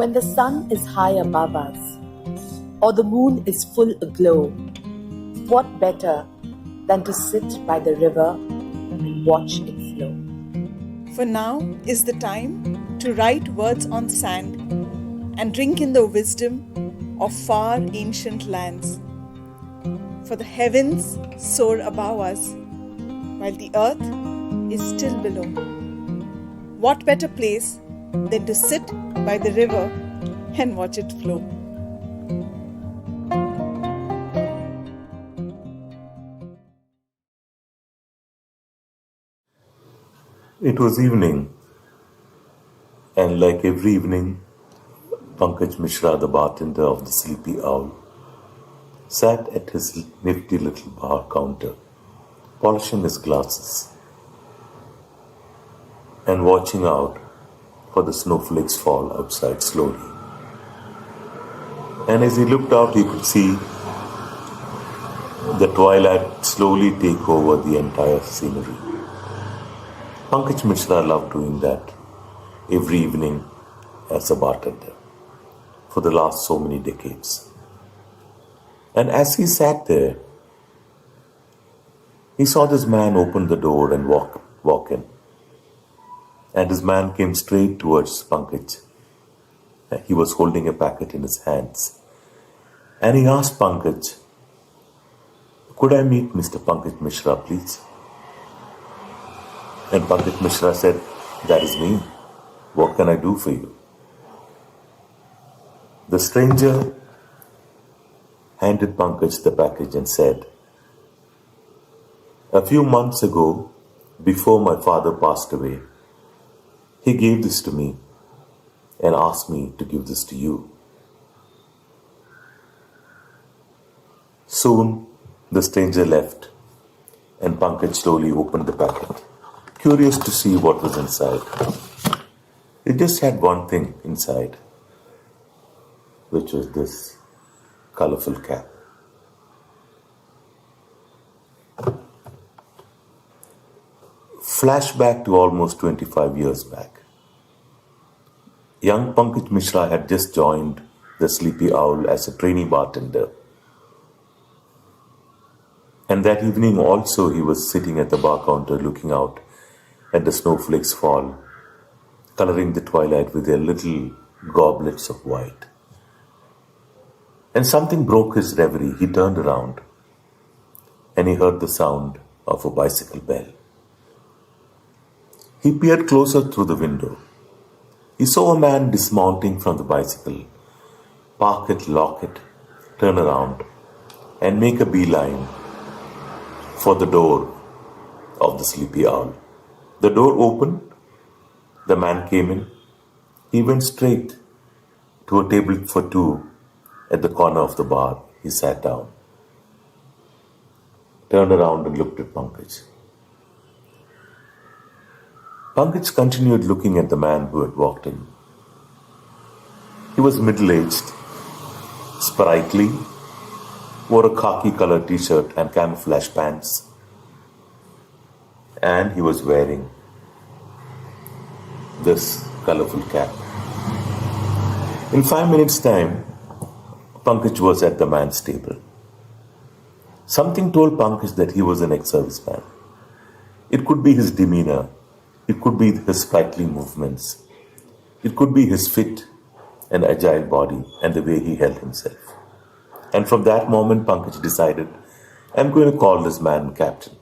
When the sun is high above us, or the moon is full aglow, what better than to sit by the river and watch it flow? For now is the time to write words on sand and drink in the wisdom of far ancient lands. For the heavens soar above us, while the earth is still below. What better place than to sit by the river and watch it flow? It was evening, and like every evening, Pankaj Mishra, the bartender of the Sleepy Owl, sat at his nifty little bar counter, polishing his glasses and watching out for the snowflakes fall outside slowly. And as he looked out, he could see the twilight slowly take over the entire scenery. Pankaj Mishra loved doing that every evening as a bartender for the last so many decades. And as he sat there, he saw this man open the door and walk in. And this man came straight towards Pankaj. He was holding a packet in his hands. And he asked Pankaj, "Could I meet Mr. Pankaj Mishra, please?" And Pankaj Mishra said, "That is me. What can I do for you?" The stranger handed Pankaj the package and said, "A few months ago, before my father passed away, he gave this to me and asked me to give this to you." Soon, the stranger left and Pankaj slowly opened the packet, curious to see what was inside. It just had one thing inside, which was this colorful cap. Flashback to almost 25 years back. Young Pankaj Mishra had just joined the Sleepy Owl as a trainee bartender. And that evening also he was sitting at the bar counter looking out at the snowflakes fall, coloring the twilight with their little goblets of white. And something broke his reverie. He turned around and he heard the sound of a bicycle bell. He peered closer through the window. He saw a man dismounting from the bicycle, park it, lock it, turn around, and make a beeline for the door of the Sleepy Owl. The door opened, the man came in. He went straight to a table for two at the corner of the bar. He sat down, turned around and looked at Pankaj. Pankaj continued looking at the man who had walked in. He was middle-aged, sprightly, wore a khaki-colored t-shirt and camouflage pants, and he was wearing this colorful cap. In 5 minutes' time, Pankaj was at the man's table. Something told Pankaj that he was an ex-serviceman. It could be his demeanor, it could be his sprightly movements, it could be his fit and agile body and the way he held himself. And from that moment, Pankaj decided, I'm going to call this man Captain.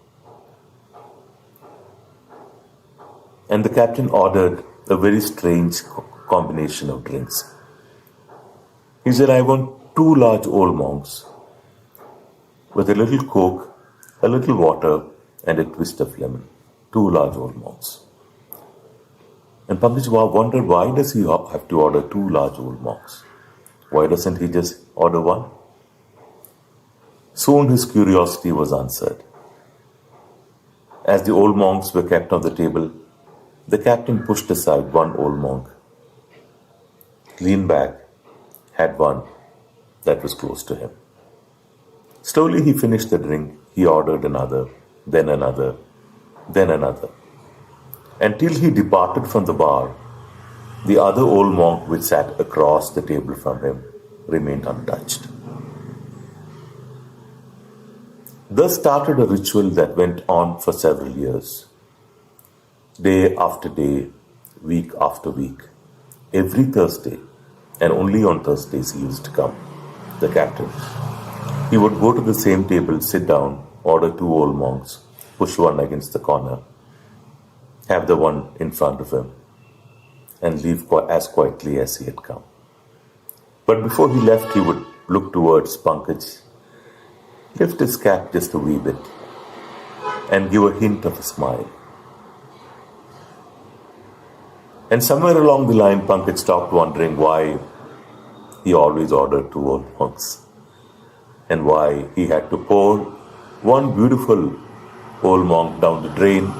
And the captain ordered a very strange combination of drinks. He said, I want 2 large old monks with a little coke, a little water, and a twist of lemon. 2 large old monks. And Pankaj wondered, why does he have to order 2 large old monks? Why doesn't he just order 1? Soon his curiosity was answered. As the old monks were kept on the table, the captain pushed aside 1 old monk, leaned back, had one that was close to him. Slowly he finished the drink. He ordered another, then another, then another. Until he departed from the bar, The other old monk, which sat across the table from him, remained untouched. Thus started a ritual that went on for several years. Day after day, week after week, every Thursday, and only on Thursdays he used to come, the captain. He would go to the same table, sit down, order two old monks, push one against the corner, have the one in front of him, and leave as quietly as he had come. But before he left, he would look towards Pankaj, lift his cap just a wee bit, and give a hint of a smile. And somewhere along the line, Pankaj stopped wondering why he always ordered two old monks, and why he had to pour one beautiful old monk down the drain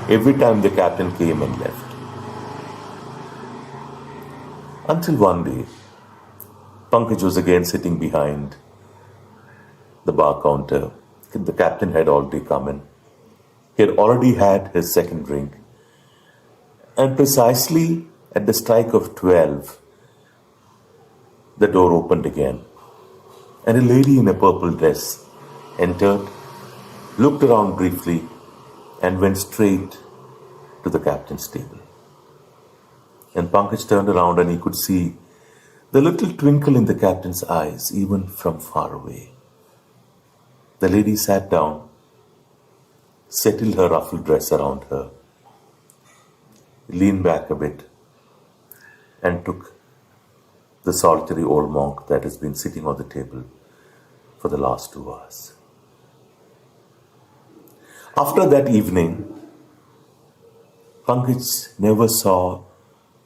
every time the captain came and left. Until one day, Pankaj was again sitting behind the bar counter. The captain had already come in. He had already had his second drink. And precisely at the strike of 12, the door opened again. And a lady in a purple dress entered, looked around briefly, and went straight to the captain's table. And Pankaj turned around and he could see the little twinkle in the captain's eyes, even from far away. The lady sat down, settled her ruffled dress around her, leaned back a bit, and took the solitary old monk that has been sitting on the table for the last 2 hours. After that evening, Pankaj never saw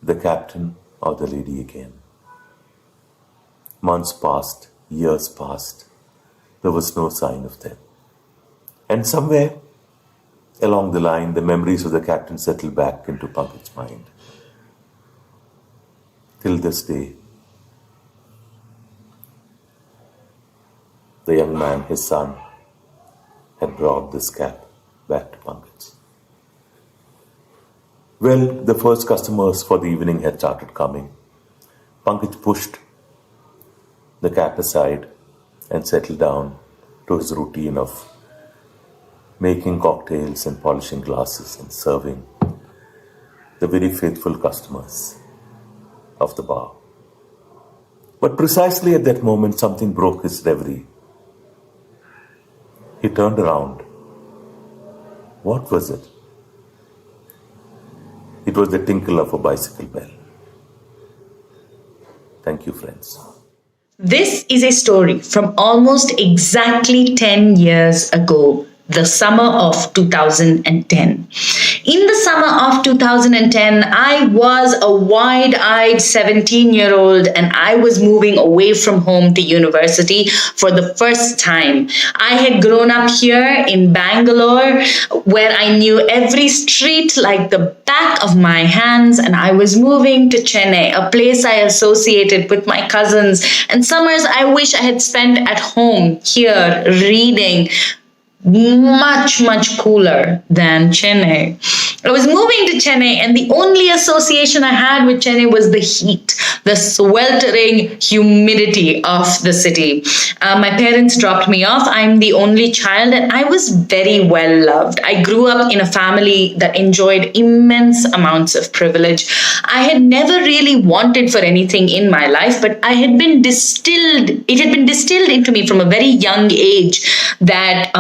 the captain or the lady again. Months passed, years passed. There was no sign of them. And somewhere along the line, the memories of the captain settled back into Pankaj's mind. Till this day, the young man, his son, had brought this cap back to Pankaj. Well, the first customers for the evening had started coming. Pankaj pushed the cap aside and settled down to his routine of making cocktails and polishing glasses and serving the very faithful customers of the bar. But precisely at that moment, something broke his reverie. He turned around. What was it? It was the tinkle of a bicycle bell. Thank you, friends. This is a story from almost exactly 10 years ago, the summer of 2010. In the summer of 2010, I was a wide-eyed 17-year-old and I was moving away from home to university for the first time. I had grown up here in Bangalore, where I knew every street like the back of my hands, and I was moving to Chennai, a place I associated with my cousins, and summers I wish I had spent at home here reading. Much cooler than Chennai. I was moving to Chennai and the only association I had with Chennai was the heat, the sweltering humidity of the city. My parents dropped me off. I'm the only child and I was very well loved. I grew up in a family that enjoyed immense amounts of privilege. I had never really wanted for anything in my life, but it had been distilled into me from a very young age that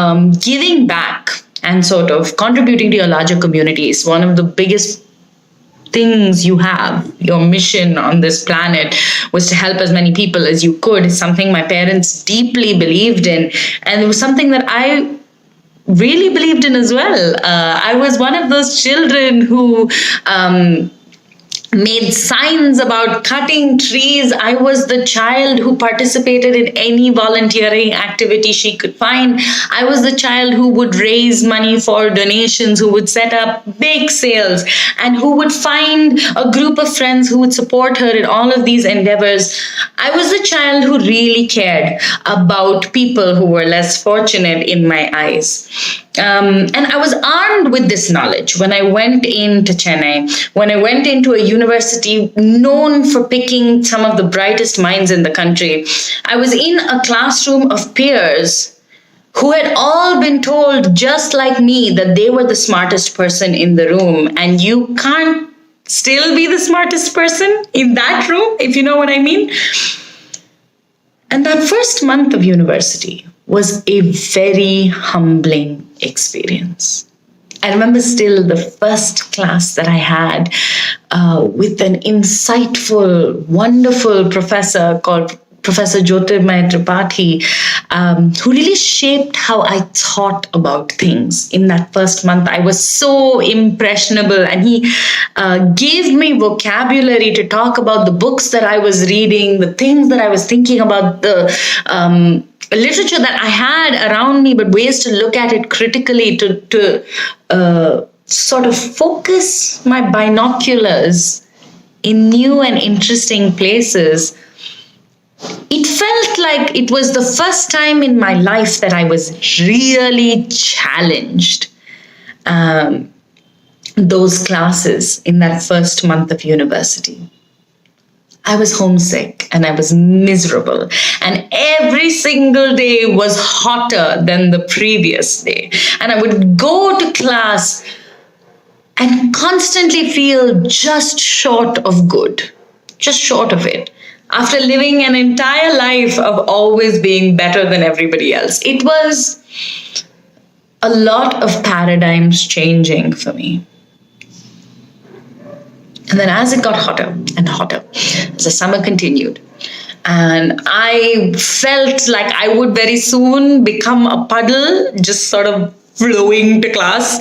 giving back and sort of contributing to your larger community is one of the biggest things you have. Your mission on this planet was to help as many people as you could. It's something my parents deeply believed in, and it was something that I really believed in as well. I was one of those children who made signs about cutting trees. I was the child who participated in any volunteering activity she could find. I was the child who would raise money for donations, who would set up bake sales, and who would find a group of friends who would support her in all of these endeavors. I was the child who really cared about people who were less fortunate in my eyes. And I was armed with this knowledge when I went into Chennai, when I went into a university known for picking some of the brightest minds in the country. I was in a classroom of peers who had all been told, just like me, that they were the smartest person in the room. And you can't still be the smartest person in that room, if you know what I mean. And that first month of university was a very humbling experience. I remember still the first class that I had with an insightful, wonderful professor called Professor Tripathi, who really shaped how I thought about things in that first month. I was so impressionable, and he gave me vocabulary to talk about the books that I was reading, the things that I was thinking about, the literature that I had around me, but ways to look at it critically, to sort of focus my binoculars in new and interesting places. It felt like it was the first time in my life that I was really challenged. Those classes in that first month of university. I was homesick and I was miserable, and every single day was hotter than the previous day. And I would go to class and constantly feel just short of good, just short of it. After living an entire life of always being better than everybody else, it was a lot of paradigms changing for me. And then as it got hotter and hotter, as the summer continued, and I felt like I would very soon become a puddle, just sort of flowing to class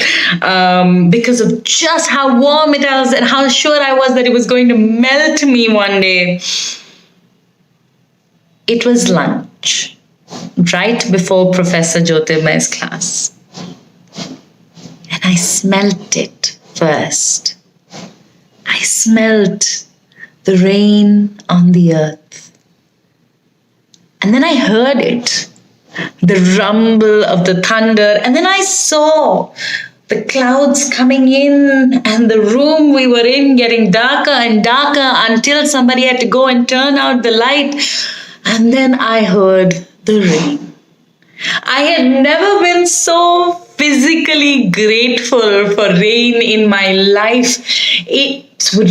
because of just how warm it was and how sure I was that it was going to melt me one day. It was lunch, right before Professor Jyotirmay's class. And I smelt it first. I smelt the rain on the earth. And then I heard it, the rumble of the thunder. And then I saw the clouds coming in and the room we were in getting darker and darker until somebody had to go and turn out the light. And then I heard the rain. I had never been so physically grateful for rain in my life. It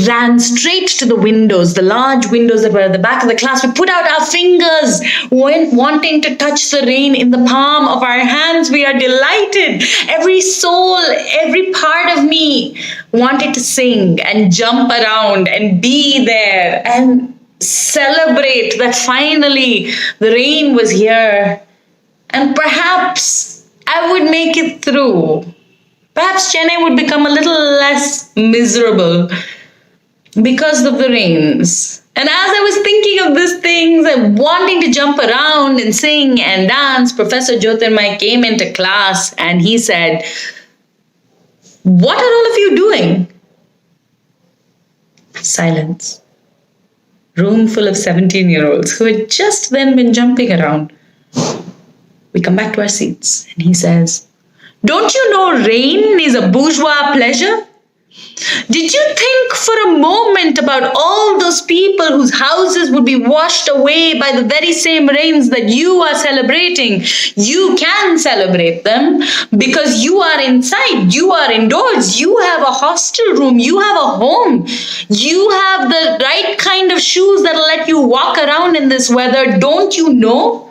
ran straight to the windows, the large windows that were at the back of the class. We put out our fingers, wanting to touch the rain in the palm of our hands. We are delighted. Every soul, every part of me wanted to sing and jump around and be there and celebrate that finally the rain was here. And perhaps I would make it through. Perhaps Chennai would become a little less miserable because of the rains. And as I was thinking of these things and wanting to jump around and sing and dance, Professor Jyotirmay came into class and he said, "What are all of you doing?" Silence. Room full of 17-year-olds who had just then been jumping around. We come back to our seats and he says, "Don't you know rain is a bourgeois pleasure? Did you think for a moment about all those people whose houses would be washed away by the very same rains that you are celebrating? You can celebrate them because you are inside, you are indoors, you have a hostel room, you have a home, you have the right kind of shoes that'll let you walk around in this weather. Don't you know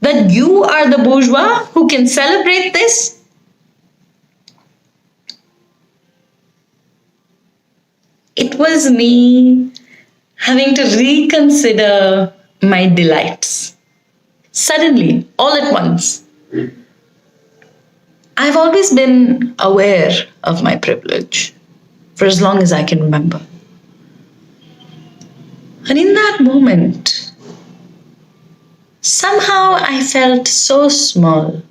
that you are the bourgeois who can celebrate this?" It was me having to reconsider my delights. Suddenly, all at once. I've always been aware of my privilege for as long as I can remember. And in that moment, somehow I felt so small,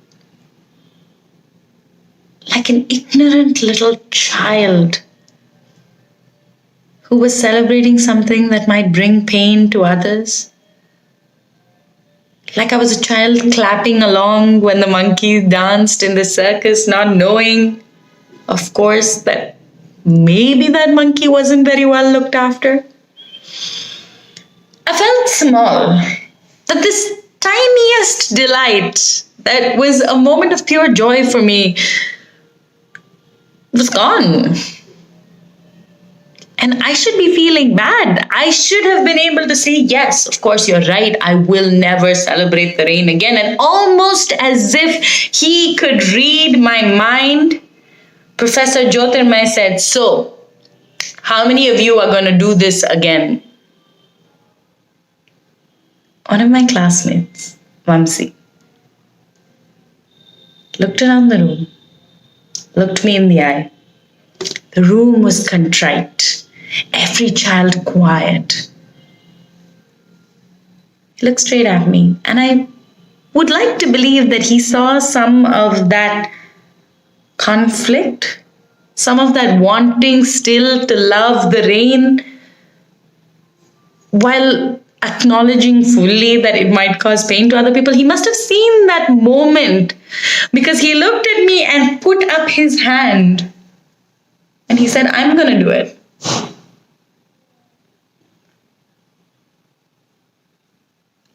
like an ignorant little child who was celebrating something that might bring pain to others. Like I was a child clapping along when the monkey danced in the circus, not knowing, of course, that maybe that monkey wasn't very well looked after. I felt small, that this tiniest delight that was a moment of pure joy for me was gone. And I should be feeling bad. I should have been able to say, yes, of course, you're right. I will never celebrate the rain again. And almost as if he could read my mind, Professor Jyotirmay said, so, how many of you are going to do this again? One of my classmates, Vamsi, looked around the room, looked me in the eye. The room was contrite, every child quiet. He looked straight at me, and I would like to believe that he saw some of that conflict, some of that wanting still to love the rain, while acknowledging fully that it might cause pain to other people. He must have seen that moment, because he looked at me and put up his hand and he said, I'm going to do it.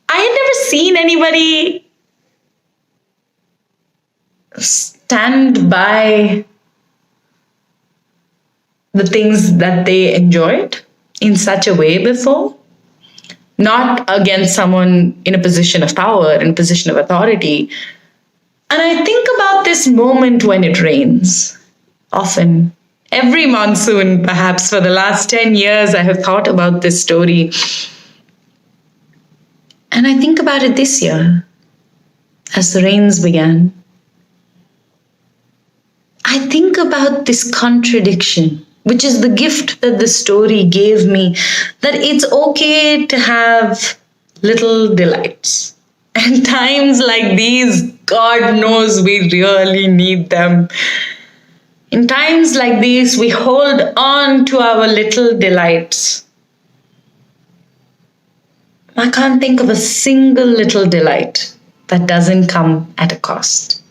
I had never seen anybody stand by the things that they enjoyed in such a way before. Not against someone in a position of power, in a position of authority. And I think about this moment when it rains. Often, every monsoon, perhaps for the last 10 years, I have thought about this story. And I think about it this year, as the rains began. I think about this contradiction, which is the gift that the story gave me, that it's okay to have little delights. And times like these, God knows we really need them. In times like these, we hold on to our little delights. I can't think of a single little delight that doesn't come at a cost.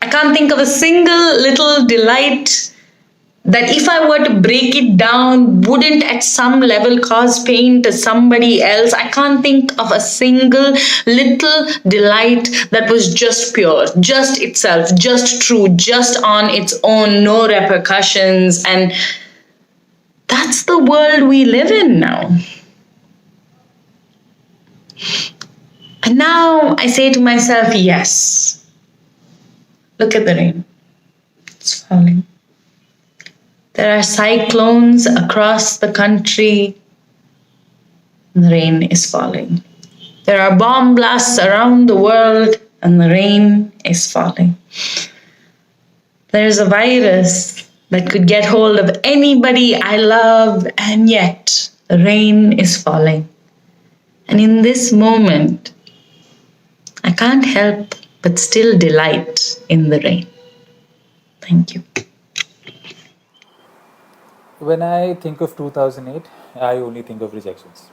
I can't think of a single little delight that if I were to break it down, wouldn't at some level cause pain to somebody else. I can't think of a single little delight that was just pure, just itself, just true, just on its own, no repercussions. And that's the world we live in now. And now I say to myself, yes. Look at the rain. It's falling. There are cyclones across the country. And the rain is falling. There are bomb blasts around the world, and the rain is falling. There is a virus that could get hold of anybody I love, and yet the rain is falling. And in this moment, I can't help but still delight in the rain. Thank you. When I think of 2008, I only think of rejections.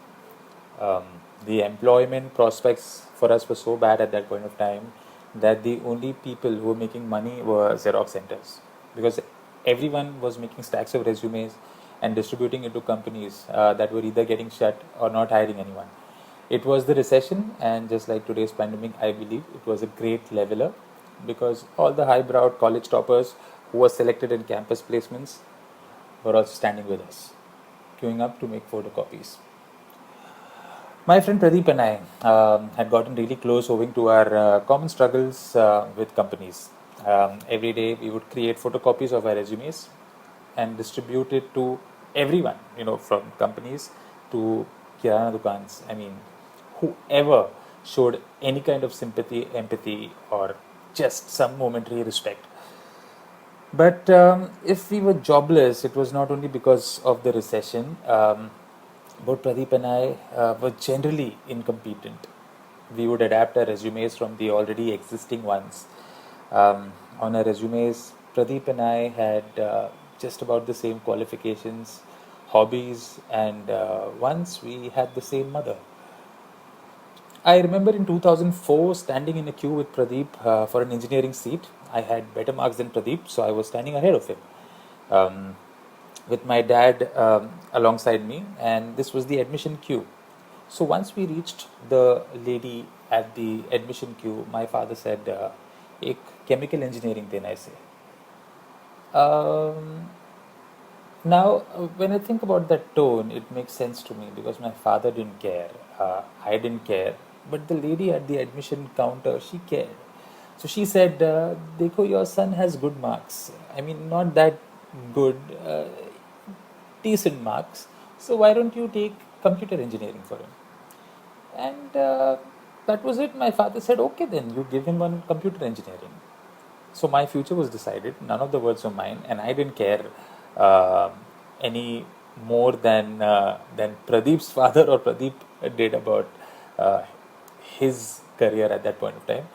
The employment prospects for us were so bad at that point of time that the only people who were making money were Xerox centers, because everyone was making stacks of resumes and distributing it to companies that were either getting shut or not hiring anyone. It was the recession, and just like today's pandemic, I believe it was a great leveler, because all the highbrow college toppers who were selected in campus placements were also standing with us, queuing up to make photocopies. My friend Pradeep and I had gotten really close owing to our common struggles with companies. Every day we would create photocopies of our resumes and distribute it to everyone, from companies to kirana dukans. Whoever showed any kind of sympathy, empathy, or just some momentary respect. But if we were jobless, it was not only because of the recession. Both Pradeep and I were generally incompetent. We would adapt our resumes from the already existing ones. On our resumes, Pradeep and I had just about the same qualifications, hobbies, and once we had the same mother. I remember in 2004 standing in a queue with Pradeep for an engineering seat. I had better marks than Pradeep, so I was standing ahead of him with my dad alongside me, and this was the admission queue. So once we reached the lady at the admission queue, my father said, "Ek chemical engineering then I say." Um, Now, when I think about that tone, it makes sense to me because my father didn't care. I didn't care. But the lady at the admission counter, she cared. So she said, Dekho, your son has good marks. I mean, not that good, decent marks. So why don't you take computer engineering for him? And that was it. My father said, okay, then you give him on computer engineering. So my future was decided. None of the words were mine, and I didn't care uh, any more than Pradeep's father or Pradeep did about uh, his career at that point of time.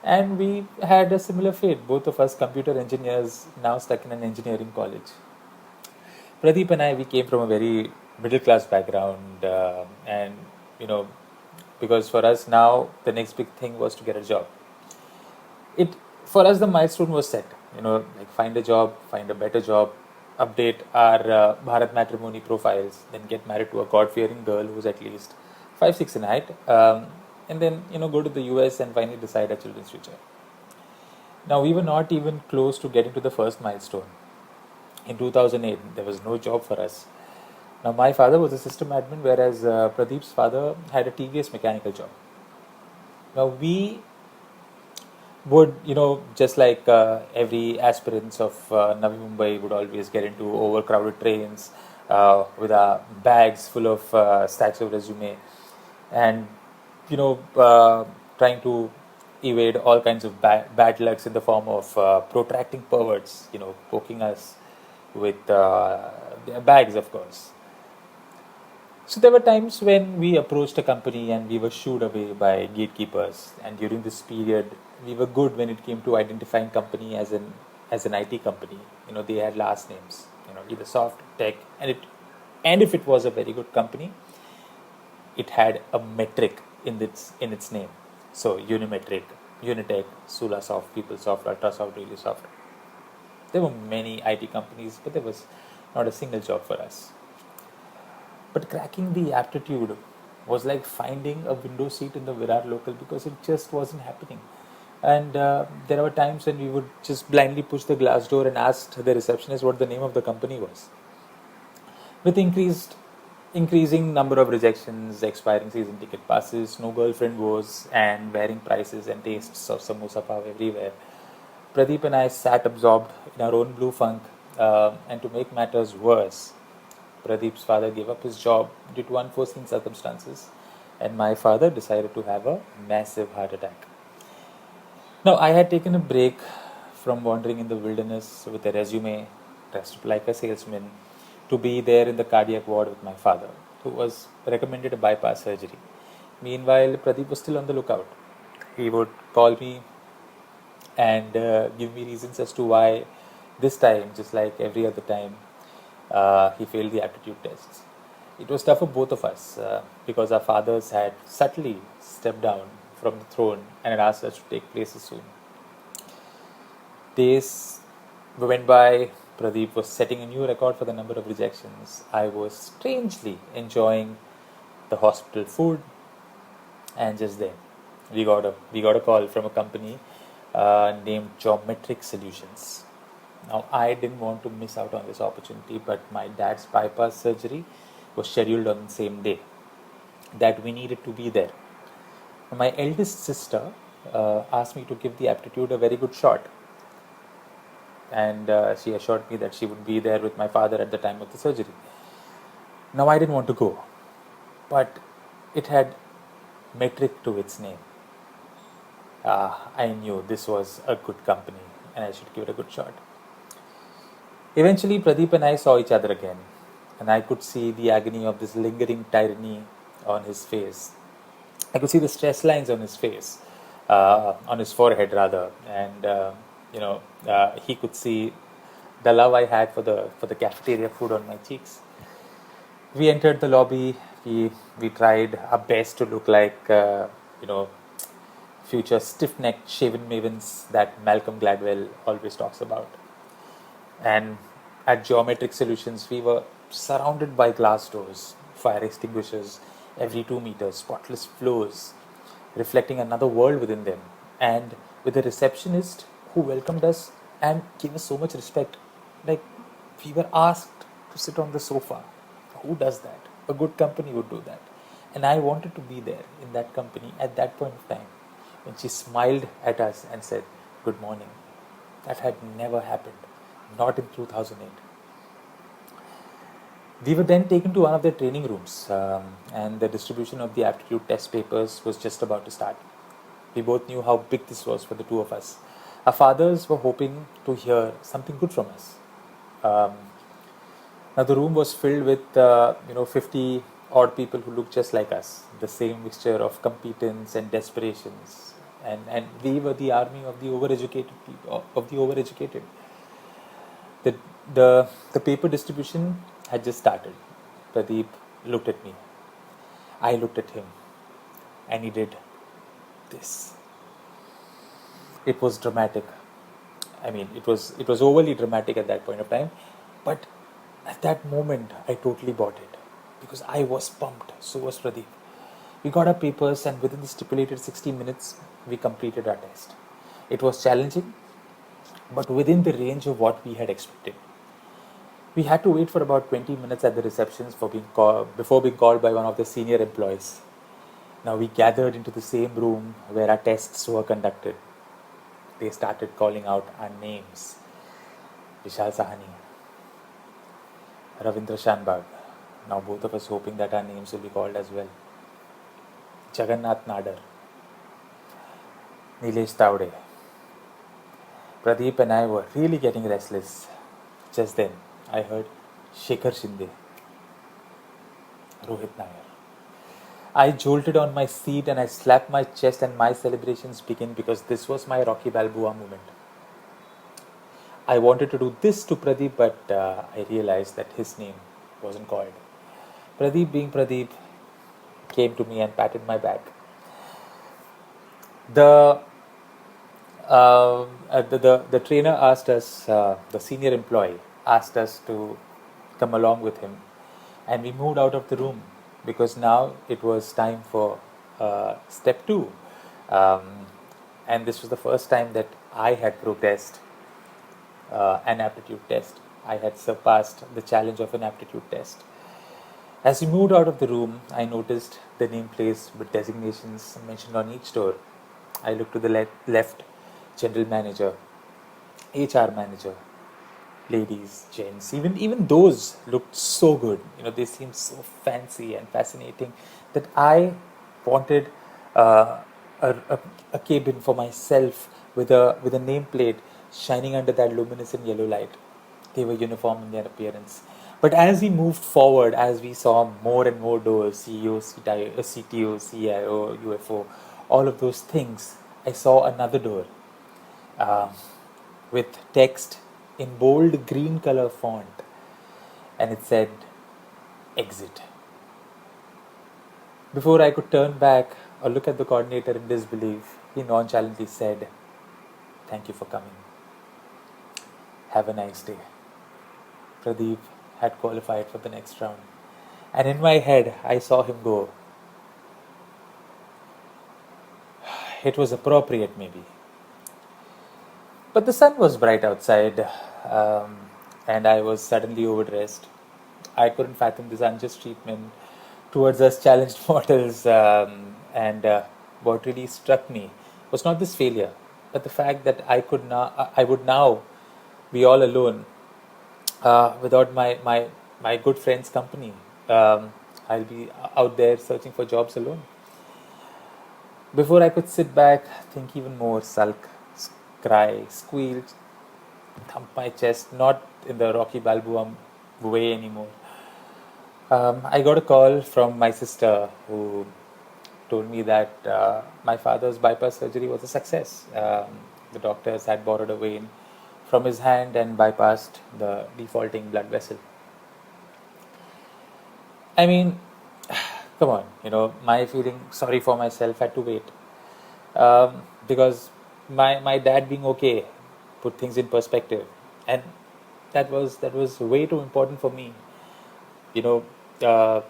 And we had a similar fate. Both of us computer engineers, now stuck in an engineering college. Pradeep and I, we came from a very middle class background, and you know, because for us now the next big thing was to get a job. It For us the milestone was set. Like find a job, find a better job, update our Bharat matrimony profiles, then get married to a God-fearing girl who's at least 5'6" in height, and then go to the US and finally decide our children's future. Now we were not even close to getting to the first milestone. In 2008, there was no job for us. Now, my father was a system admin, whereas Pradeep's father had a TVS mechanical job. Now, we would, just like every aspirants of Navi Mumbai would always get into overcrowded trains with our bags full of stacks of resume and, trying to evade all kinds of bad lucks in the form of protracting perverts, poking us with their bags, of course. So there were times when we approached a company and we were shooed away by gatekeepers. And during this period, we were good when it came to identifying company as an IT company. They had last names. Either soft, tech, and if it was a very good company, it had a metric in its name. So Unimetric, Unitech, Sulasoft, PeopleSoft, Ultrasoft, ReallySoft. There were many IT companies, but there was not a single job for us. But cracking the aptitude was like finding a window seat in the Virar local because it just wasn't happening. And there were times when we would just blindly push the glass door and ask the receptionist what the name of the company was. With increasing number of rejections, expiring season ticket passes, no girlfriend woes, and varying prices and tastes of samosa pav everywhere, Pradeep and I sat absorbed in our own blue funk, and to make matters worse, Pradeep's father gave up his job due to unforeseen circumstances, and my father decided to have a massive heart attack. Now, I had taken a break from wandering in the wilderness with a resume, dressed up like a salesman, to be there in the cardiac ward with my father, who was recommended a bypass surgery. Meanwhile, Pradeep was still on the lookout. He would call me and give me reasons as to why this time, just like every other time, he failed the aptitude tests. It was tough for both of us because our fathers had subtly stepped down from the throne and had asked us to take places soon. Days went by. Pradeep was setting a new record for the number of rejections. I was strangely enjoying the hospital food, and just then we got a call from a company named Geometric Solutions. Now, I didn't want to miss out on this opportunity, but my dad's bypass surgery was scheduled on the same day that we needed to be there. My eldest sister asked me to give the aptitude a very good shot, and she assured me that she would be there with my father at the time of the surgery. Now, I didn't want to go, but it had metric to its name. I knew this was a good company and I should give it a good shot. Eventually, Pradeep and I saw each other again, and I could see the agony of this lingering tyranny on his face. I could see the stress lines on his face, on his forehead rather, and he could see the love I had for the cafeteria food on my cheeks. We entered the lobby. We tried our best to look like you know, future stiff-necked, shaven mavens that Malcolm Gladwell always talks about. And at Geometric Solutions, we were surrounded by glass doors, fire extinguishers every 2 meters, spotless floors, reflecting another world within them, and with a receptionist who welcomed us and gave us so much respect. Like, we were asked to sit on the sofa. Who does that? A good company would do that. And I wanted to be there in that company at that point of time when she smiled at us and said, "Good morning." That had never happened, not in 2008. We were then taken to one of the training rooms, and the distribution of the aptitude test papers was just about to start. We both knew how big this was for the two of us. Our fathers were hoping to hear something good from us. Um, Now the room was filled with 50 odd people who looked just like us, the same mixture of competence and desperations, and we were the army of the overeducated people, of the overeducated. The the paper distribution had just started. Pradeep looked at me. I looked at him, and he did this. It was dramatic. I mean, it was overly dramatic at that point of time, but at that moment, I totally bought it because I was pumped. So was Pradeep. We got our papers, and within the stipulated 60 minutes, we completed our test. It was challenging, but within the range of what we had expected. We had to wait for about 20 minutes at the receptions before being called by one of the senior employees. Now we gathered into the same room where our tests were conducted. They started calling out our names. Vishal Sahani, Ravindra Shanbag. Now both of us hoping that our names will be called as well. Jagannath Nadar, Nilesh Taude. Pradeep and I were really getting restless. Just then, I heard Shekhar Shinde, Rohit Nair. I jolted on my seat and I slapped my chest, and my celebrations began because this was my Rocky Balboa moment. I wanted to do this to Pradeep, but I realized that his name wasn't called. Pradeep, being Pradeep, came to me and patted my back. The trainer asked us, the senior employee asked us to come along with him, and we moved out of the room because now it was time for step 2, and this was the first time that I had progressed an aptitude test. I had surpassed the challenge of an aptitude test. As we moved out of the room, I noticed the nameplates with designations mentioned on each door. I looked to the left, general manager, HR manager, ladies, gents, even those looked so good. They seemed so fancy and fascinating that I wanted a cabin for myself with a nameplate shining under that luminescent yellow light. They were uniform in their appearance. But as we moved forward, as we saw more and more doors, CEO, CTO, CIO, UFO, all of those things, I saw another door with text in bold green color font, and it said, "Exit." Before I could turn back or look at the coordinator in disbelief, he nonchalantly said, "Thank you for coming. Have a nice day." Pradeep had qualified for the next round, and in my head, I saw him go. It was appropriate, maybe. But the sun was bright outside, and I was suddenly overdressed. I couldn't fathom this unjust treatment towards us challenged mortals, and what really struck me was not this failure, but the fact that I would now be all alone, without my good friend's company. I'll be out there searching for jobs alone. Before I could sit back, think even more, sulk, cry, squeal, thump my chest, not in the Rocky Balboa way anymore. I got a call from my sister who told me that my father's bypass surgery was a success. The doctors had borrowed a vein from his hand and bypassed the defaulting blood vessel. I mean, come on, my feeling sorry for myself had to wait. Because my dad being okay put things in perspective, and that was way too important for me, you know, uh,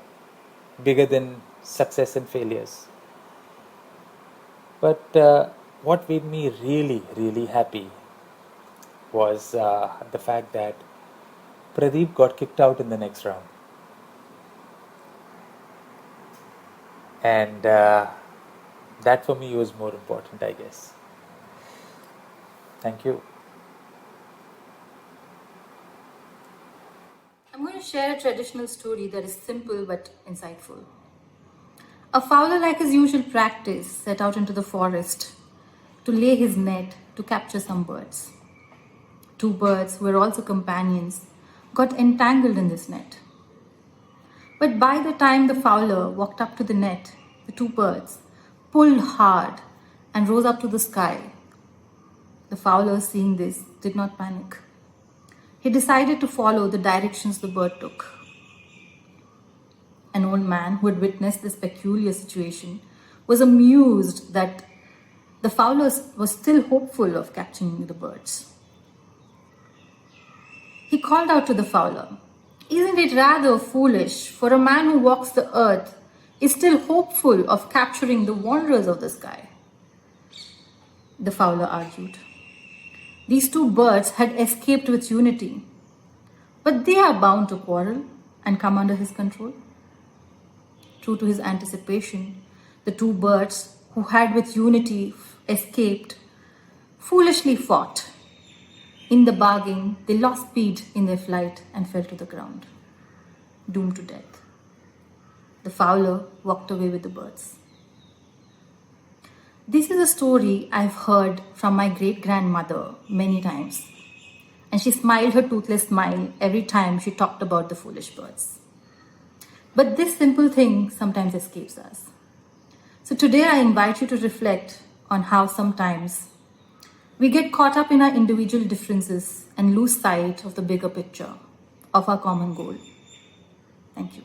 bigger than success and failures. But what made me really, really happy was the fact that Pradeep got kicked out in the next round. And that for me was more important, I guess. Thank you. I'm going to share a traditional story that is simple but insightful. A fowler, like his usual practice, set out into the forest to lay his net to capture some birds. Two birds, who were also companions, got entangled in this net. But by the time the fowler walked up to the net, the two birds pulled hard and rose up to the sky. The fowler, seeing this, did not panic. He decided to follow the directions the bird took. An old man who had witnessed this peculiar situation was amused that the fowler was still hopeful of catching the birds. He called out to the fowler, "Isn't it rather foolish for a man who walks the earth is still hopeful of capturing the wanderers of the sky?" The fowler argued. These two birds had escaped with unity, but they are bound to quarrel and come under his control. True to his anticipation, the two birds who had with unity escaped foolishly fought. In the bargain, they lost speed in their flight and fell to the ground, doomed to death. The fowler walked away with the birds. This is a story I've heard from my great-grandmother many times, and she smiled her toothless smile every time she talked about the foolish birds. But this simple thing sometimes escapes us. So today I invite you to reflect on how sometimes we get caught up in our individual differences and lose sight of the bigger picture of our common goal. Thank you.